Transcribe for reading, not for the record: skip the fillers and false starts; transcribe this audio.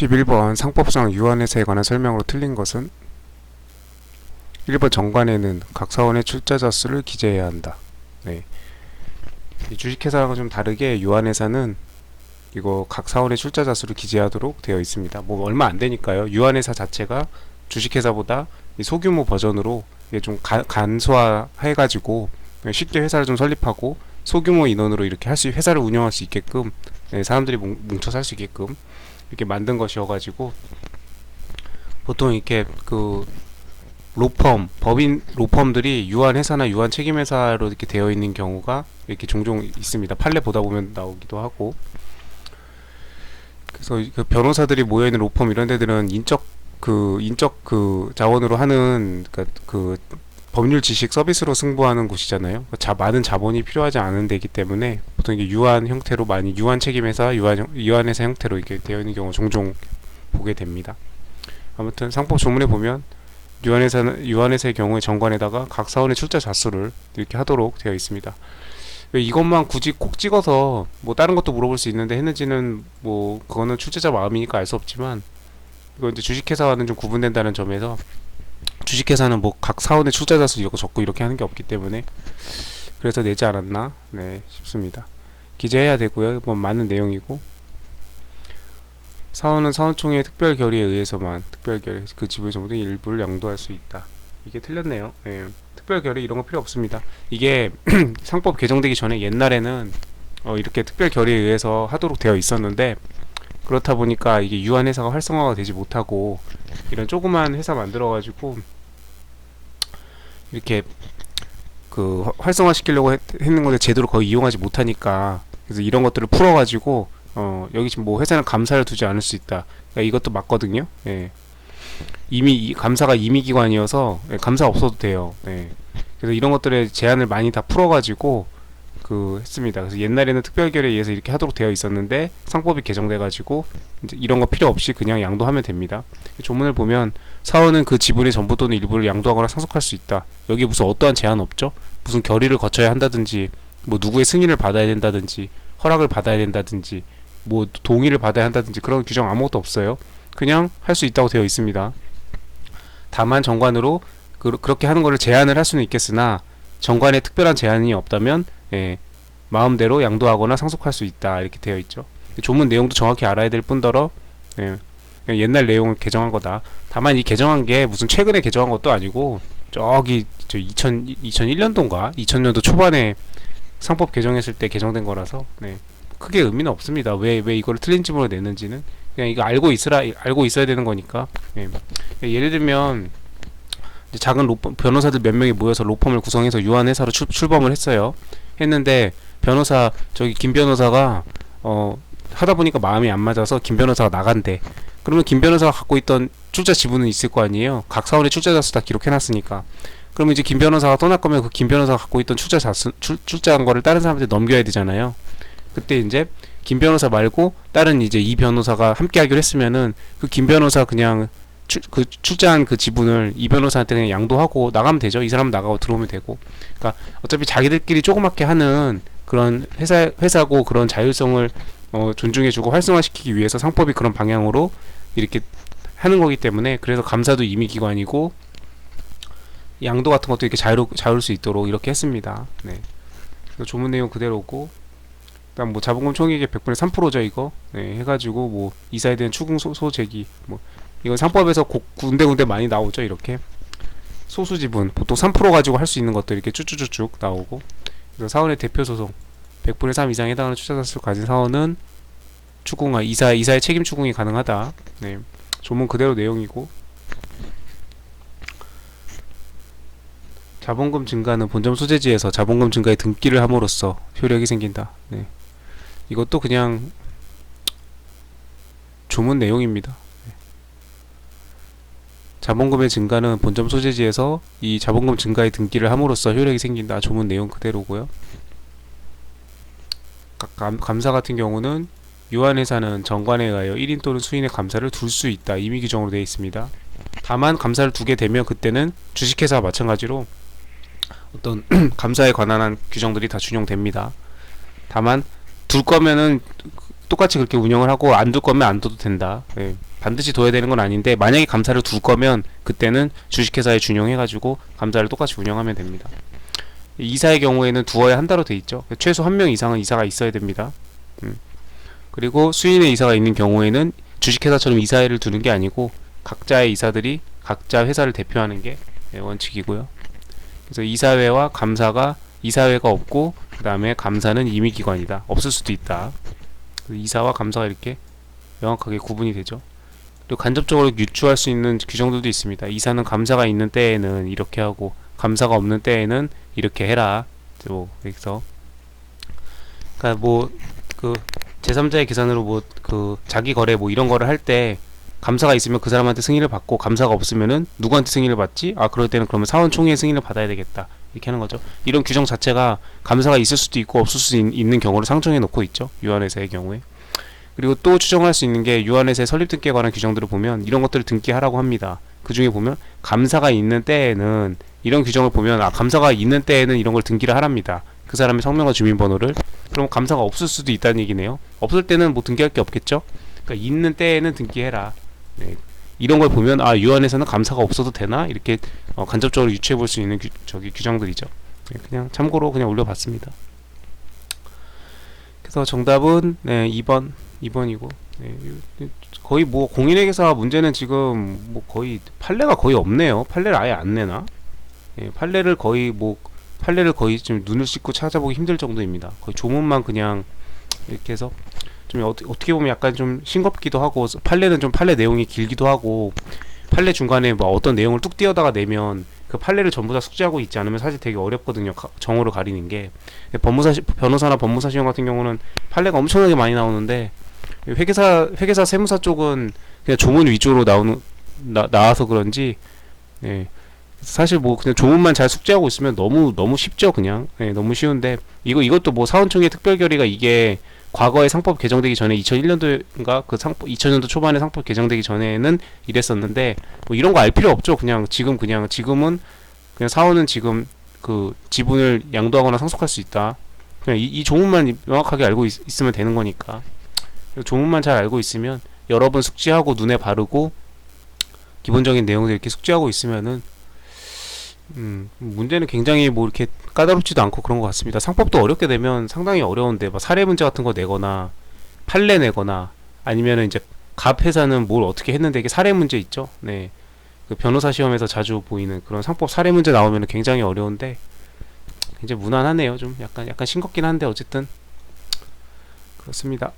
11번 상법상 유한회사에 관한 설명으로 틀린 것은 1번 정관에는 각 사원의 출자자 수를 기재해야 한다. 네. 이 주식회사랑 좀 다르게 유한회사는 이거 각 사원의 출자자 수를 기재하도록 되어 있습니다. 뭐 얼마 안 되니까요. 유한회사 자체가 주식회사보다 이 소규모 버전으로 이게 좀 간소화해가지고 쉽게 회사를 좀 설립하고 소규모 인원으로 이렇게 회사를 운영할 수 있게끔, 네, 사람들이 뭉쳐서 할 수 있게끔 이렇게 만든 것이어가지고, 보통 이렇게 그 법인 로펌들이 유한회사나 유한책임회사로 이렇게 되어 있는 경우가 이렇게 종종 있습니다. 판례 보다 보면 나오기도 하고. 그래서 그 변호사들이 모여있는 로펌 이런 데들은 인적 자원으로 하는, 그 법률 지식 서비스로 승부하는 곳이잖아요. 많은 자본이 필요하지 않은 데이기 때문에 보통 이게 유한 형태로 많이, 유한 책임회사, 유한회사 형태로 이렇게 되어 있는 경우 종종 보게 됩니다. 아무튼 상법 조문에 보면 유한회사의 경우에 정관에다가 각 사원의 출자 자수를 이렇게 하도록 되어 있습니다. 왜 이것만 굳이 콕 찍어서 뭐 다른 것도 물어볼 수 있는데 했는지는 뭐 그거는 출제자 마음이니까 알 수 없지만, 이거 이제 주식회사와는 좀 구분된다는 점에서, 주식회사는 뭐 각 사원의 출자 자수 이거 적고 이렇게 하는 게 없기 때문에 그래서 내지 않았나, 네, 싶습니다. 기재해야 되고요. 뭐 맞는 내용이고, 사원은 사원총회의 특별 결의에 의해서만 그 지분의 전부의 일부를 양도할 수 있다. 이게 틀렸네요. 네. 특별 결의 이런 거 필요 없습니다. 이게 상법 개정되기 전에 옛날에는 이렇게 특별 결의에 의해서 하도록 되어 있었는데, 그렇다 보니까 이게 유한회사가 활성화가 되지 못하고 이런 조그만 회사 만들어가지고 이렇게 그 활성화 시키려고 했는 건데 제대로 거의 이용하지 못하니까, 그래서 이런 것들을 풀어가지고 여기 지금 뭐 회사는 감사를 두지 않을 수 있다. 그러니까 이것도 맞거든요. 예. 이미 감사가 임의기관이어서, 예, 감사 없어도 돼요. 예. 그래서 이런 것들의 제한을 많이 다 풀어가지고 했습니다. 그래서 옛날에는 특별결의에 의해서 이렇게 하도록 되어 있었는데 상법이 개정돼가지고 이제 이런 거 필요 없이 그냥 양도하면 됩니다. 조문을 보면 사원은 그 지분의 전부 또는 일부를 양도하거나 상속할 수 있다. 여기 무슨 어떠한 제한 없죠? 무슨 결의를 거쳐야 한다든지, 뭐 누구의 승인을 받아야 된다든지, 허락을 받아야 된다든지, 뭐 동의를 받아야 한다든지 그런 규정 아무것도 없어요. 그냥 할 수 있다고 되어 있습니다. 다만 정관으로 그렇게 하는 거를 제한을 할 수는 있겠으나 정관에 특별한 제한이 없다면, 예, 마음대로 양도하거나 상속할 수 있다, 이렇게 되어 있죠. 조문 내용도 정확히 알아야 될 뿐더러, 예, 옛날 내용을 개정한 거다. 다만 이 개정한 게 무슨 최근에 개정한 것도 아니고 저기 2001년도인가 2000년도 초반에 상법 개정했을 때 개정된 거라서, 네, 크게 의미는 없습니다. 왜 이거를 틀린 지문으로 냈는지는 그냥 이거 알고 있어야 되는 거니까. 예. 예를 들면 작은 변호사들 몇 명이 모여서 로펌을 구성해서 유한회사로 출범을 했는데 김 변호사가 하다 보니까 마음이 안 맞아서 김 변호사가 나간대. 그러면 김 변호사가 갖고 있던 출자 지분은 있을 거 아니에요. 각 사원의 출자 자수 다 기록해놨으니까. 그러면 이제 김 변호사가 떠날 거면 그 김 변호사가 갖고 있던 출자한 거를 다른 사람한테 넘겨야 되잖아요. 그때 이제 김 변호사 말고 다른 이제 이 변호사가 함께 하기로 했으면은 그 김 변호사 그냥 출자한 그 지분을 이 변호사한테 그냥 양도하고 나가면 되죠. 이 사람 나가고 들어오면 되고. 그러니까 어차피 자기들끼리 조그맣게 하는 그런 회사고, 그런 자율성을 존중해주고 활성화시키기 위해서 상법이 그런 방향으로 이렇게 하는 거기 때문에, 그래서 감사도 임의기관이고 양도 같은 것도 이렇게 자유로울 수 있도록 이렇게 했습니다. 네. 그래서 조문 내용 그대로고, 그다음 뭐 자본금 총액의 100분의 3%죠 이거. 네, 해가지고 뭐 이사에 대한 추궁 소제기, 뭐 이건 상법에서 군데군데 많이 나오죠. 이렇게 소수지분 보통 3% 가지고 할 수 있는 것들 이렇게 쭉쭉쭉쭉 나오고, 그래서 사원의 대표 소송 100분의 3 이상에 해당하는 출자자수를 가진 사원은 이사의 책임 추궁이 가능하다. 네, 조문 그대로 내용이고, 자본금 증가는 본점 소재지에서 자본금 증가에 등기를 함으로써 효력이 생긴다. 네, 이것도 그냥 조문 내용입니다. 자본금의 증가는 본점 소재지에서 이 자본금 증가에 등기를 함으로써 효력이 생긴다. 조문 내용 그대로고요. 감사 같은 경우는 유한회사는 정관에 의하여 1인 또는 수인의 감사를 둘 수 있다. 임의 규정으로 되어 있습니다. 다만 감사를 두게 되면 그때는 주식회사와 마찬가지로 어떤 감사에 관한 규정들이 다 준용됩니다. 다만 둘 거면은 똑같이 그렇게 운영을 하고 안 둘 거면 안 둬도 된다. 예. 반드시 둬야 되는 건 아닌데 만약에 감사를 둘 거면 그때는 주식회사에 준용해가지고 감사를 똑같이 운영하면 됩니다. 이사의 경우에는 두어야 한다로 돼 있죠. 최소 한 명 이상은 이사가 있어야 됩니다. 그리고 수인의 이사가 있는 경우에는 주식회사처럼 이사회를 두는 게 아니고 각자의 이사들이 각자 회사를 대표하는 게 원칙이고요. 그래서 이사회와 감사가 이사회가 없고 그 다음에 감사는 임의기관이다. 없을 수도 있다. 이사와 감사가 이렇게 명확하게 구분이 되죠. 그리고 간접적으로 유추할 수 있는 규정들도 있습니다. 이사는 감사가 있는 때에는 이렇게 하고 감사가 없는 때에는 이렇게 해라. 뭐 그래서 그러니까 뭐 그 제3자의 계산으로 뭐 그 자기 거래 뭐 이런 거를 할 때 감사가 있으면 그 사람한테 승인을 받고 감사가 없으면은 누구한테 승인을 받지? 아 그럴 때는 그러면 사원 총회의 승인을 받아야 되겠다. 이렇게 하는 거죠. 이런 규정 자체가 감사가 있을 수도 있고 없을 수 있는 경우를 상정해 놓고 있죠. 유한회사의 경우에. 그리고 또 추정할 수 있는 게 유한회사의 설립 등기에 관한 규정들을 보면 이런 것들을 등기하라고 합니다. 그 중에 보면 감사가 있는 때에는 이런 규정을 보면 아 감사가 있는 때에는 이런 걸 등기를 하랍니다. 그 사람의 성명과 주민번호를. 그럼 감사가 없을 수도 있다는 얘기네요. 없을 때는 뭐 등기할 게 없겠죠. 그러니까 있는 때에는 등기해라. 네. 이런 걸 보면 아 유한에서는 감사가 없어도 되나 이렇게 간접적으로 유추해 볼 수 있는 규정들이죠. 네, 그냥 참고로 그냥 올려봤습니다. 그래서 정답은 네, 2번이고 네, 거의 뭐 공인회계사 문제는 지금 뭐 거의 판례가 거의 없네요. 판례를 아예 안 내나? 네, 판례를 거의 좀 눈을 씻고 찾아보기 힘들 정도입니다. 거의 조문만 그냥 이렇게 해서 좀 어떻게 보면 약간 좀 싱겁기도 하고 판례는 좀 판례 내용이 길기도 하고 판례 중간에 뭐 어떤 내용을 뚝 띄어다가 내면 그 판례를 전부 다 숙지하고 있지 않으면 사실 되게 어렵거든요. 정오를 가리는 게. 변호사나 법무사 시험 같은 경우는 판례가 엄청나게 많이 나오는데 회계사 세무사 쪽은 그냥 조문 위주로 나와서 그런지 예. 사실 뭐 그냥 조문만 잘 숙지하고 있으면 너무 쉽죠. 그냥 예, 너무 쉬운데 이것도 뭐 사원총회 특별 결의가 이게 과거에 상법 개정되기 전에 2001년도인가 2000년도 초반에 상법 개정되기 전에는 이랬었는데 뭐 이런 거 알 필요 없죠. 지금은 그냥 사원은 지금 그 지분을 양도하거나 상속할 수 있다. 그냥 이 조문만 명확하게 알고 있으면 되는 거니까. 조문만 잘 알고 있으면 여러 번 숙지하고 눈에 바르고 기본적인 내용들 이렇게 숙지하고 있으면은 문제는 굉장히 뭐 이렇게 까다롭지도 않고 그런 것 같습니다. 상법도 어렵게 되면 상당히 어려운데 뭐 사례 문제 같은 거 내거나 판례 내거나 아니면은 이제 갑 회사는 뭘 어떻게 했는데 이게 사례 문제 있죠. 네, 그 변호사 시험에서 자주 보이는 그런 상법 사례 문제 나오면은 굉장히 어려운데 굉장히 무난하네요. 좀 약간 싱겁긴 한데 어쨌든 그렇습니다.